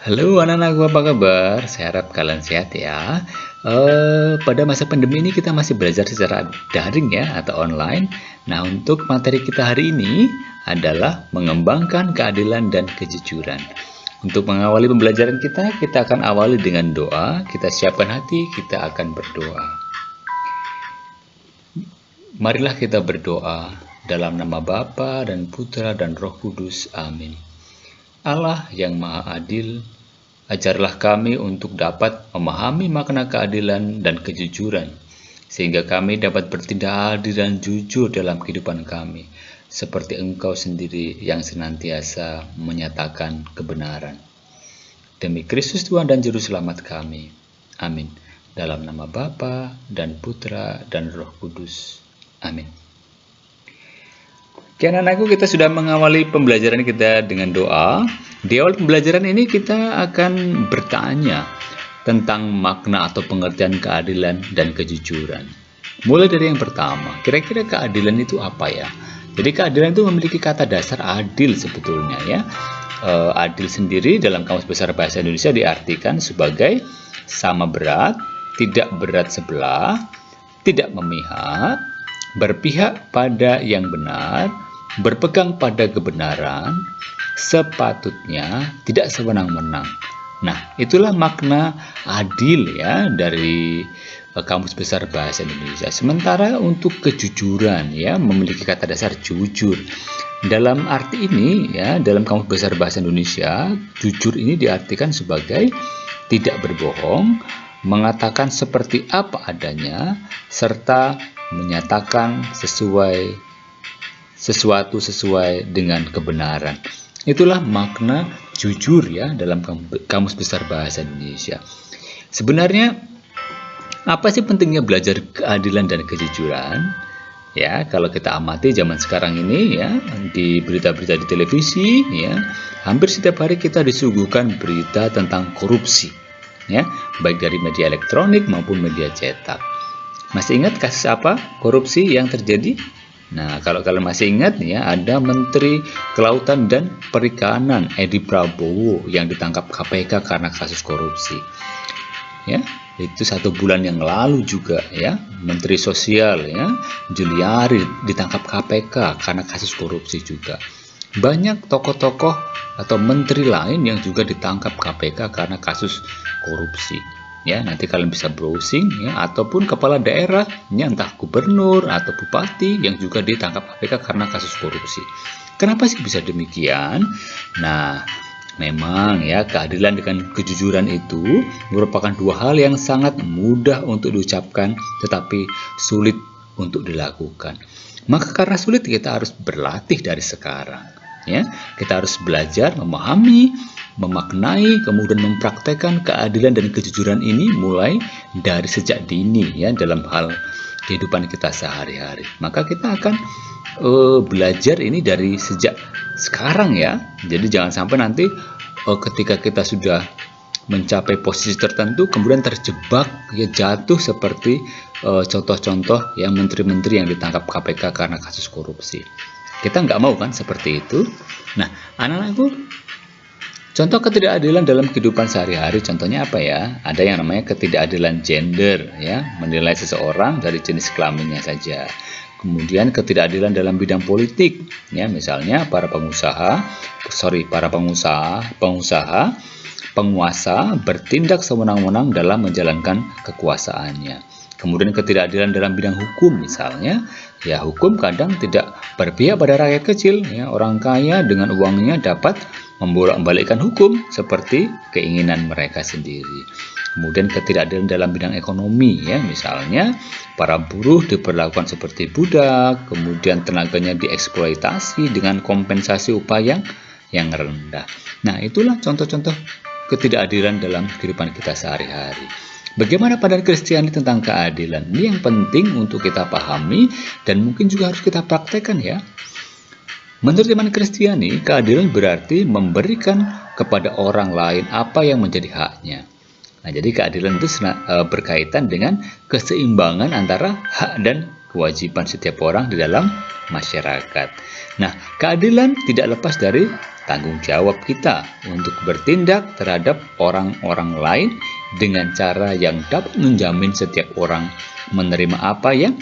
Halo anak-anakku, apa kabar? Saya harap kalian sehat ya. Pada masa pandemi ini kita masih belajar secara daring ya atau online. Nah, untuk materi kita hari ini adalah mengembangkan keadilan dan kejujuran. Untuk mengawali pembelajaran kita akan awali dengan doa. Kita siapkan hati, kita akan berdoa. Marilah kita berdoa dalam nama Bapa dan Putra dan Roh Kudus. Amin. Allah yang Maha Adil, ajarlah kami untuk dapat memahami makna keadilan dan kejujuran, sehingga kami dapat bertindak adil dan jujur dalam kehidupan kami, seperti Engkau sendiri yang senantiasa menyatakan kebenaran. Demi Kristus Tuhan dan Juru Selamat kami. Amin. Dalam nama Bapa dan Putra dan Roh Kudus. Amin. Oke anak-anakku, kita sudah mengawali pembelajaran kita dengan doa. Di awal pembelajaran ini kita akan bertanya tentang makna atau pengertian keadilan dan kejujuran. Mulai dari yang pertama, kira-kira keadilan itu apa ya? Jadi keadilan itu memiliki kata dasar adil sebetulnya ya. Adil sendiri dalam Kamus Besar Bahasa Indonesia diartikan sebagai sama berat, tidak berat sebelah, tidak memihak, berpihak pada yang benar, berpegang pada kebenaran, sepatutnya tidak sewenang-wenang. Nah, itulah makna adil ya dari Kamus Besar Bahasa Indonesia. Sementara untuk kejujuran ya memiliki kata dasar jujur. Dalam arti ini ya, dalam Kamus Besar Bahasa Indonesia, jujur ini diartikan sebagai tidak berbohong, mengatakan seperti apa adanya, serta menyatakan sesuatu sesuai dengan kebenaran. Itulah makna jujur ya dalam Kamus Besar Bahasa Indonesia. Sebenarnya apa sih pentingnya belajar keadilan dan kejujuran? Ya, kalau kita amati zaman sekarang ini ya, di berita-berita di televisi ya, hampir setiap hari kita disuguhkan berita tentang korupsi ya, baik dari media elektronik maupun media cetak. Masih ingat kasus apa korupsi yang terjadi? Nah, kalau kalian masih ingat ya, ada Menteri Kelautan dan Perikanan Edi Prabowo yang ditangkap KPK karena kasus korupsi. Ya, itu 1 bulan yang lalu juga ya, Menteri Sosial ya, Juliari ditangkap KPK karena kasus korupsi juga. Banyak tokoh-tokoh atau menteri lain yang juga ditangkap KPK karena kasus korupsi. Ya, nanti kalian bisa browsing ya, ataupun kepala daerah, ya, entah gubernur atau bupati yang juga ditangkap KPK karena kasus korupsi. Kenapa sih bisa demikian? Nah, memang ya keadilan dengan kejujuran itu merupakan 2 hal yang sangat mudah untuk diucapkan tetapi sulit untuk dilakukan. Maka karena sulit kita harus berlatih dari sekarang. Ya, kita harus belajar memahami, memaknai, kemudian mempraktekkan keadilan dan kejujuran ini mulai dari sejak dini ya dalam hal kehidupan kita sehari-hari. Maka kita akan belajar ini dari sejak sekarang ya. Jadi jangan sampai nanti ketika kita sudah mencapai posisi tertentu kemudian terjebak ya, jatuh seperti contoh-contoh yang menteri-menteri yang ditangkap KPK karena kasus korupsi. Kita nggak mau kan seperti itu. Nah, anak-anakku, contoh ketidakadilan dalam kehidupan sehari-hari contohnya apa ya? Ada yang namanya ketidakadilan gender ya, menilai seseorang dari jenis kelaminnya saja. Kemudian ketidakadilan dalam bidang politik ya, misalnya para pengusaha penguasa bertindak sewenang-wenang dalam menjalankan kekuasaannya. Kemudian ketidakadilan dalam bidang hukum misalnya, ya hukum kadang tidak berpihak pada rakyat kecil ya, orang kaya dengan uangnya dapat membolak-balikkan hukum seperti keinginan mereka sendiri. Kemudian ketidakadilan dalam bidang ekonomi ya, misalnya para buruh diperlakukan seperti budak, kemudian tenaganya dieksploitasi dengan kompensasi upah yang rendah. Nah, itulah contoh-contoh ketidakadilan dalam kehidupan kita sehari-hari. Bagaimana pandangan Kristiani tentang keadilan? Ini yang penting untuk kita pahami dan mungkin juga harus kita praktekkan ya. Menurut iman Kristiani, keadilan berarti memberikan kepada orang lain apa yang menjadi haknya. Nah, jadi keadilan itu berkaitan dengan keseimbangan antara hak dan kewajiban setiap orang di dalam masyarakat. Nah, keadilan tidak lepas dari tanggung jawab kita untuk bertindak terhadap orang-orang lain dengan cara yang dapat menjamin setiap orang menerima apa yang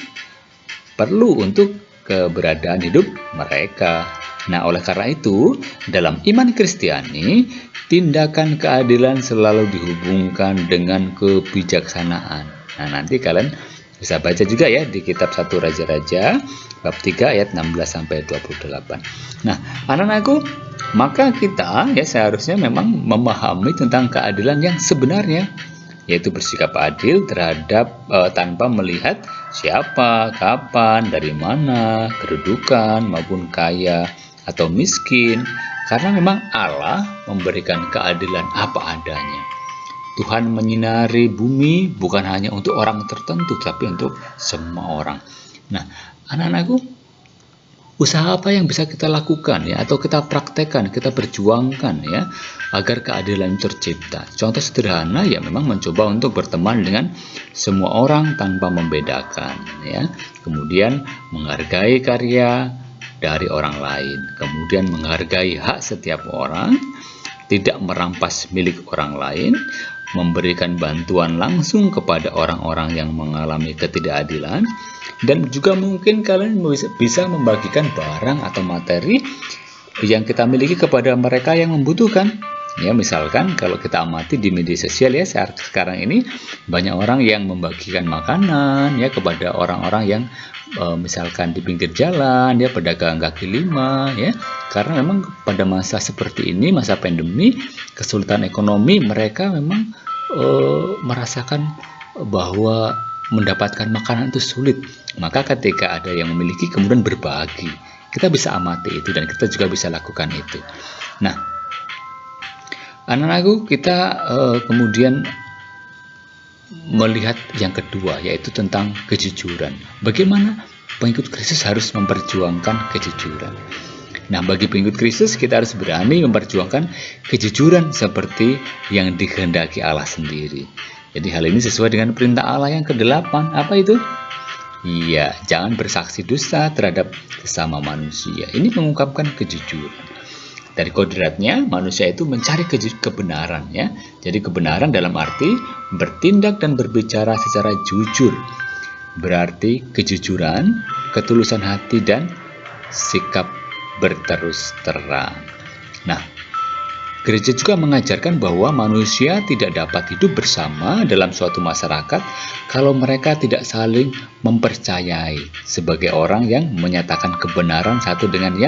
perlu untuk keberadaan hidup mereka. Nah, oleh karena itu, dalam iman Kristiani, tindakan keadilan selalu dihubungkan dengan kebijaksanaan. Nah, nanti kalian bisa baca juga ya di kitab 1 Raja-Raja bab 3 ayat 16 sampai 28. Nah, anak-anakku, maka kita ya seharusnya memang memahami tentang keadilan yang sebenarnya, yaitu bersikap adil terhadap tanpa melihat siapa, kapan, dari mana, kedudukan maupun kaya atau miskin, karena memang Allah memberikan keadilan apa adanya. Tuhan menyinari bumi bukan hanya untuk orang tertentu, tapi untuk semua orang. Nah, anak-anakku, usaha apa yang bisa kita lakukan ya, atau kita praktekkan, kita perjuangkan ya, agar keadilan tercipta? Contoh sederhana ya, memang mencoba untuk berteman dengan semua orang tanpa membedakan ya. Kemudian menghargai karya dari orang lain, kemudian menghargai hak setiap orang, tidak merampas milik orang lain, memberikan bantuan langsung kepada orang-orang yang mengalami ketidakadilan, dan juga mungkin kalian bisa membagikan barang atau materi yang kita miliki kepada mereka yang membutuhkan. Ya, misalkan kalau kita amati di media sosial ya, sekarang ini banyak orang yang membagikan makanan ya kepada orang-orang yang misalkan di pinggir jalan ya, pedagang kaki lima ya, karena memang pada masa seperti ini, masa pandemi, kesulitan ekonomi, mereka memang merasakan bahwa mendapatkan makanan itu sulit. Maka ketika ada yang memiliki kemudian berbagi, kita bisa amati itu dan kita juga bisa lakukan itu. Nah, anak-anakku, kita kemudian melihat yang kedua, yaitu tentang kejujuran. Bagaimana pengikut Kristus harus memperjuangkan kejujuran? Nah, bagi pengikut Kristus, kita harus berani memperjuangkan kejujuran seperti yang dikehendaki Allah sendiri. Jadi hal ini sesuai dengan perintah Allah yang ke-8. Apa itu? Iya, jangan bersaksi dusta terhadap sesama manusia. Ini mengungkapkan kejujuran. Dari kodratnya, manusia itu mencari kebenaran ya. Jadi kebenaran dalam arti bertindak dan berbicara secara jujur. Berarti kejujuran, ketulusan hati, dan sikap berterus terang. Nah, gereja juga mengajarkan bahwa manusia tidak dapat hidup bersama dalam suatu masyarakat kalau mereka tidak saling mempercayai sebagai orang yang menyatakan kebenaran satu dengan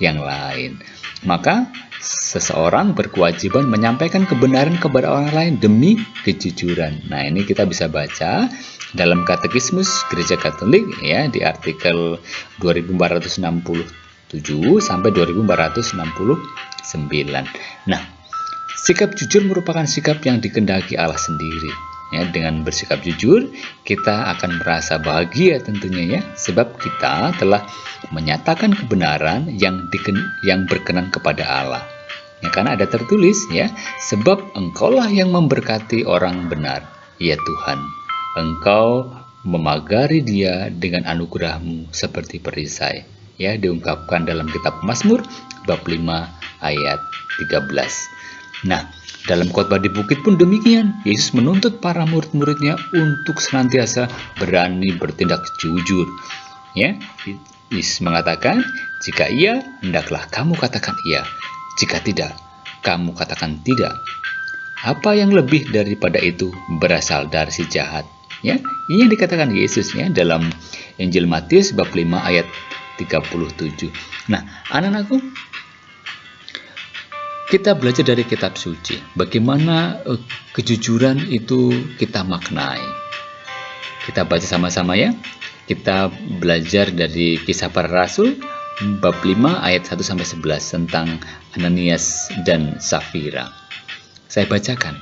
yang lain. Maka seseorang berkewajiban menyampaikan kebenaran kepada orang lain demi kejujuran. Nah, ini kita bisa baca dalam Katekismus Gereja Katolik ya, di artikel 2467 sampai 2469. Nah, sikap jujur merupakan sikap yang dikehendaki Allah sendiri. Ya, dengan bersikap jujur, kita akan merasa bahagia tentunya ya, sebab kita telah menyatakan kebenaran yang berkenan kepada Allah. Ya, karena ada tertulis ya, sebab Engkaulah yang memberkati orang benar, ya Tuhan. Engkau memagari dia dengan anugerah-Mu seperti perisai. Ya, diungkapkan dalam kitab Mazmur bab 5 ayat 13. Nah, dalam khotbah di bukit pun demikian. Yesus menuntut para murid-muridnya untuk senantiasa berani bertindak jujur. Ya, Yesus mengatakan, jika iya, hendaklah kamu katakan iya. Jika tidak, kamu katakan tidak. Apa yang lebih daripada itu berasal dari si jahat. Ya, ini yang dikatakan Yesus ya dalam Injil Matius bab 5 ayat 37. Nah, anak-anakku, kita belajar dari kitab suci. Bagaimana kejujuran itu kita maknai. Kita baca sama-sama ya. Kita belajar dari Kisah Para Rasul bab 5 ayat 1 sampai 11 tentang Ananias dan Safira. Saya bacakan.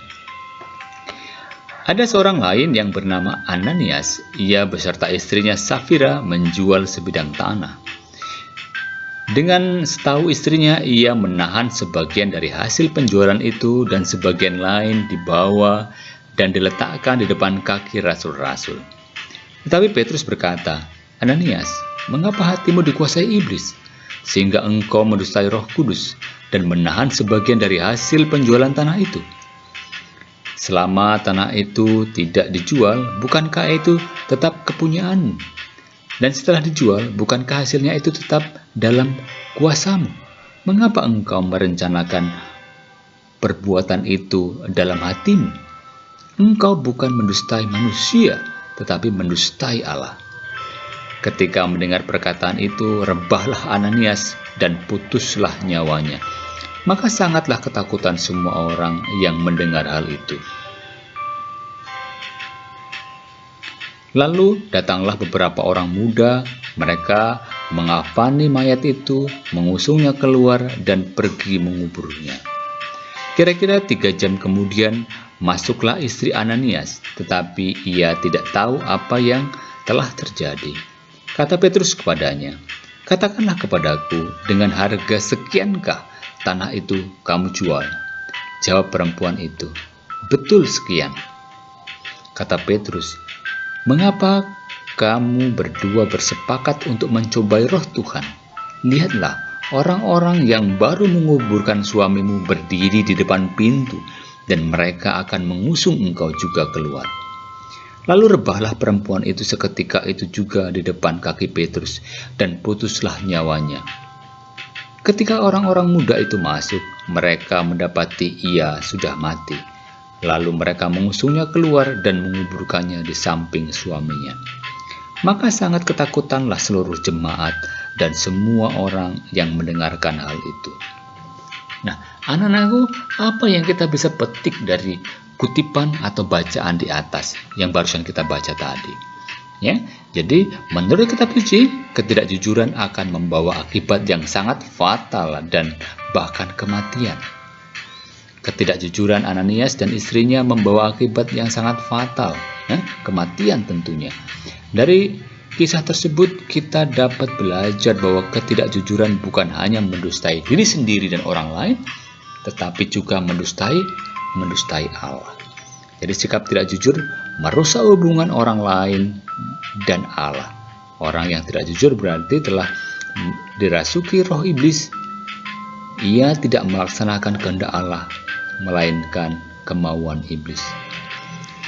Ada seorang lain yang bernama Ananias. Ia beserta istrinya Safira menjual sebidang tanah. Dengan setahu istrinya, ia menahan sebagian dari hasil penjualan itu dan sebagian lain dibawa dan diletakkan di depan kaki rasul-rasul. Tetapi Petrus berkata, Ananias, mengapa hatimu dikuasai iblis? sehingga engkau mendustai Roh Kudus dan menahan sebagian dari hasil penjualan tanah itu? Selama tanah itu tidak dijual, bukankah itu tetap kepunyaanmu? Dan setelah dijual, bukankah hasilnya itu tetap dalam kuasamu? Mengapa engkau merencanakan perbuatan itu dalam hatimu? Engkau bukan mendustai manusia, tetapi mendustai Allah. Ketika mendengar perkataan itu, rebahlah Ananias dan putuslah nyawanya. Maka sangatlah ketakutan semua orang yang mendengar hal itu. Lalu datanglah beberapa orang muda, mereka mengafani mayat itu, mengusungnya keluar dan pergi menguburnya. Kira-kira 3 jam kemudian masuklah istri Ananias, tetapi ia tidak tahu apa yang telah terjadi. Kata Petrus kepadanya, "Katakanlah kepadaku, dengan harga sekiankah tanah itu kamu jual?" Jawab perempuan itu, "Betul sekian." Kata Petrus, "Mengapa kamu berdua bersepakat untuk mencobai Roh Tuhan? Lihatlah, orang-orang yang baru menguburkan suamimu berdiri di depan pintu, dan mereka akan mengusung engkau juga keluar." Lalu rebahlah perempuan itu seketika itu juga di depan kaki Petrus, dan putuslah nyawanya. Ketika orang-orang muda itu masuk, mereka mendapati ia sudah mati. Lalu mereka mengusungnya keluar dan menguburkannya di samping suaminya. Maka sangat ketakutanlah seluruh jemaat dan semua orang yang mendengarkan hal itu. Nah, anak-anakku, apa yang kita bisa petik dari kutipan atau bacaan di atas yang barusan kita baca tadi? Ya, jadi menurut kitab suci, ketidakjujuran akan membawa akibat yang sangat fatal dan bahkan kematian. Ketidakjujuran Ananias dan istrinya membawa akibat yang sangat fatal, kematian tentunya. Dari kisah tersebut kita dapat belajar bahwa ketidakjujuran bukan hanya mendustai diri sendiri dan orang lain, tetapi juga mendustai Allah. Jadi sikap tidak jujur merusak hubungan orang lain dan Allah. Orang yang tidak jujur berarti telah dirasuki roh iblis. Ia tidak melaksanakan kehendak Allah, melainkan kemauan iblis.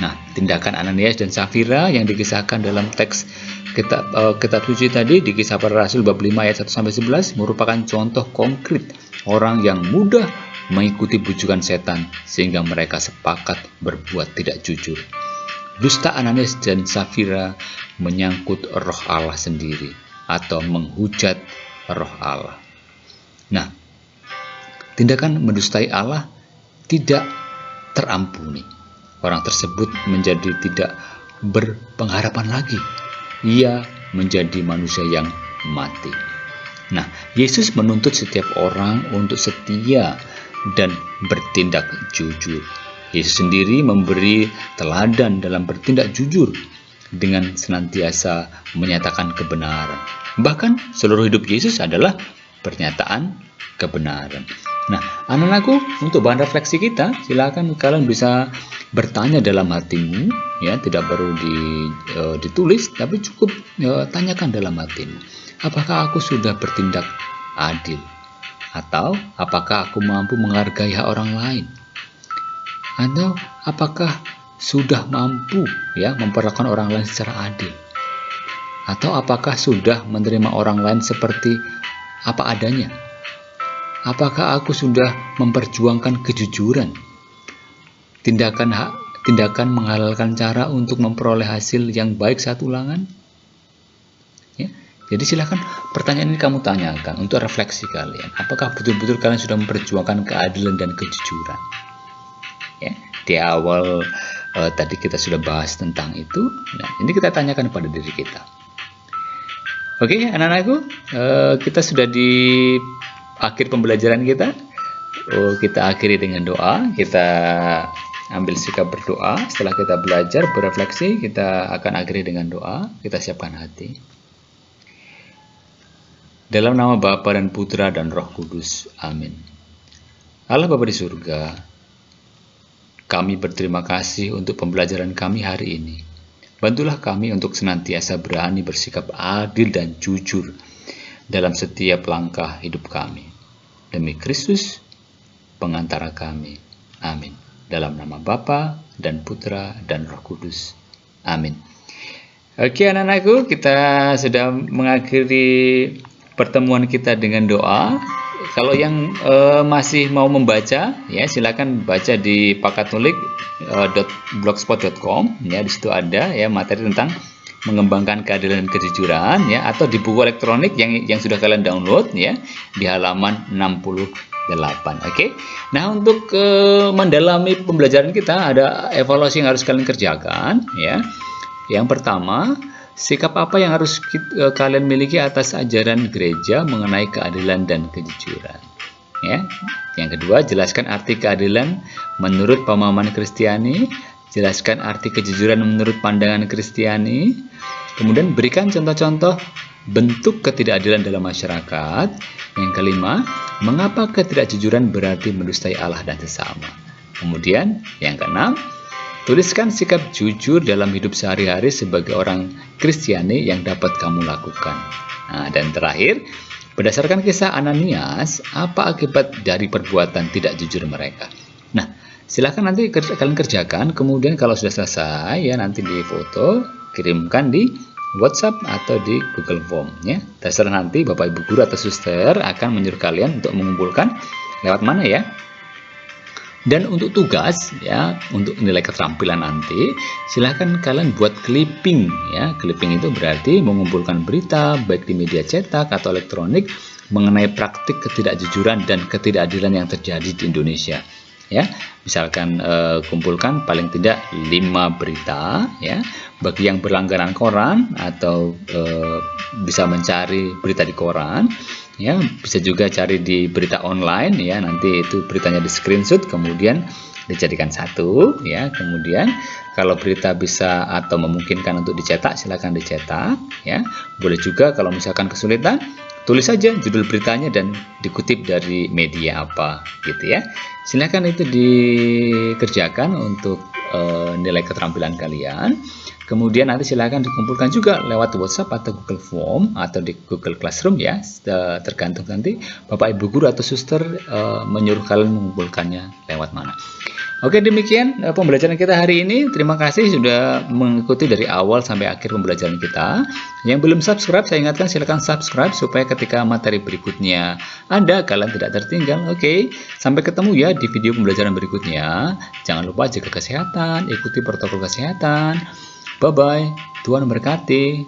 Nah, tindakan Ananias dan Safira yang dikisahkan dalam teks kitab suci tadi di Kisah Para Rasul bab 5 ayat 1-11 merupakan contoh konkret orang yang mudah mengikuti bujukan setan sehingga mereka sepakat berbuat tidak jujur. Dusta Ananias dan Safira menyangkut roh Allah sendiri atau menghujat roh Allah. Nah, tindakan mendustai Allah tidak terampuni. Orang tersebut menjadi tidak berpengharapan lagi. Ia menjadi manusia yang mati. Nah, Yesus menuntut setiap orang untuk setia dan bertindak jujur. Yesus sendiri memberi teladan dalam bertindak jujur dengan senantiasa menyatakan kebenaran. Bahkan seluruh hidup Yesus adalah pernyataan kebenaran. Nah, anak-anakku, untuk bahan refleksi kita, silakan kalian bisa bertanya dalam hatimu, ya, tidak perlu ditulis, tapi cukup tanyakan dalam hatimu. Apakah aku sudah bertindak adil? Atau apakah aku mampu menghargai hak orang lain? Atau apakah sudah mampu memperlakukan orang lain secara adil? Atau apakah sudah menerima orang lain seperti apa adanya? Apakah aku sudah memperjuangkan kejujuran? Tindakan menghalalkan cara untuk memperoleh hasil yang baik saat ulangan? Ya. Jadi silakan pertanyaan ini kamu tanyakan untuk refleksi kalian. Apakah betul-betul kalian sudah memperjuangkan keadilan dan kejujuran? Ya, di awal tadi kita sudah bahas tentang itu. Nah, ini kita tanyakan pada diri kita. Oke, anak-anakku, kita sudah di akhir pembelajaran kita. Kita akhiri dengan doa. Kita ambil sikap berdoa. Setelah kita belajar, berefleksi, kita akan akhiri dengan doa. Kita siapkan hati. Dalam nama Bapa dan Putra dan Roh Kudus. Amin. Allah Bapa di surga, kami berterima kasih untuk pembelajaran kami hari ini. Bantulah kami untuk senantiasa berani bersikap adil dan jujur dalam setiap langkah hidup kami. Demi Kristus, pengantara kami. Amin. Dalam nama Bapa dan Putra dan Roh Kudus. Amin. Oke anak-anakku, kita sudah mengakhiri pertemuan kita dengan doa. Kalau yang masih mau membaca, ya silakan baca di pakatulik.blogspot.com. Ya, di situ ada ya materi tentang mengembangkan keadilan dan kejujuran, ya, atau di buku elektronik yang sudah kalian download, ya, di halaman 68. Oke. Nah, untuk mendalami pembelajaran kita ada evaluasi yang harus kalian kerjakan, ya. Yang pertama, sikap apa yang harus kalian miliki atas ajaran gereja mengenai keadilan dan kejujuran? Ya. Yang kedua, jelaskan arti keadilan menurut pemahaman Kristiani. Jelaskan arti kejujuran menurut pandangan Kristiani. Kemudian berikan contoh-contoh bentuk ketidakadilan dalam masyarakat. Yang kelima, mengapa ketidakjujuran berarti mendustai Allah dan sesama? Kemudian, yang keenam, tuliskan sikap jujur dalam hidup sehari-hari sebagai orang Kristiani yang dapat kamu lakukan. Nah, dan terakhir, berdasarkan kisah Ananias, apa akibat dari perbuatan tidak jujur mereka? Nah, silakan nanti kalian kerjakan, kemudian kalau sudah selesai, ya nanti di foto, kirimkan di WhatsApp atau di Google Form, ya. Terserah nanti Bapak Ibu Guru atau Suster akan menyuruh kalian untuk mengumpulkan lewat mana ya. Dan untuk tugas, ya, untuk nilai keterampilan nanti, silahkan kalian buat clipping, ya. Clipping itu berarti mengumpulkan berita baik di media cetak atau elektronik mengenai praktik ketidakjujuran dan ketidakadilan yang terjadi di Indonesia. Ya, misalkan kumpulkan paling tidak 5 berita, ya, bagi yang berlangganan koran atau bisa mencari berita di koran, ya, bisa juga cari di berita online, ya, nanti itu beritanya di screenshot kemudian dijadikan satu, ya. Kemudian kalau berita bisa atau memungkinkan untuk dicetak, silakan dicetak, ya. Boleh juga kalau misalkan kesulitan, tulis saja judul beritanya dan dikutip dari media apa, gitu ya. Silakan itu dikerjakan untuk nilai keterampilan kalian. Kemudian nanti silakan dikumpulkan juga lewat WhatsApp atau Google Form atau di Google Classroom, ya. Tergantung nanti Bapak Ibu Guru atau Suster menyuruh kalian mengumpulkannya lewat mana. Oke, demikian pembelajaran kita hari ini. Terima kasih sudah mengikuti dari awal sampai akhir pembelajaran kita. Yang belum subscribe, saya ingatkan silakan subscribe supaya ketika materi berikutnya ada, kalian tidak tertinggal. Oke, sampai ketemu ya di video pembelajaran berikutnya. Jangan lupa jaga kesehatan, ikuti protokol kesehatan. Bye-bye, Tuhan memberkati.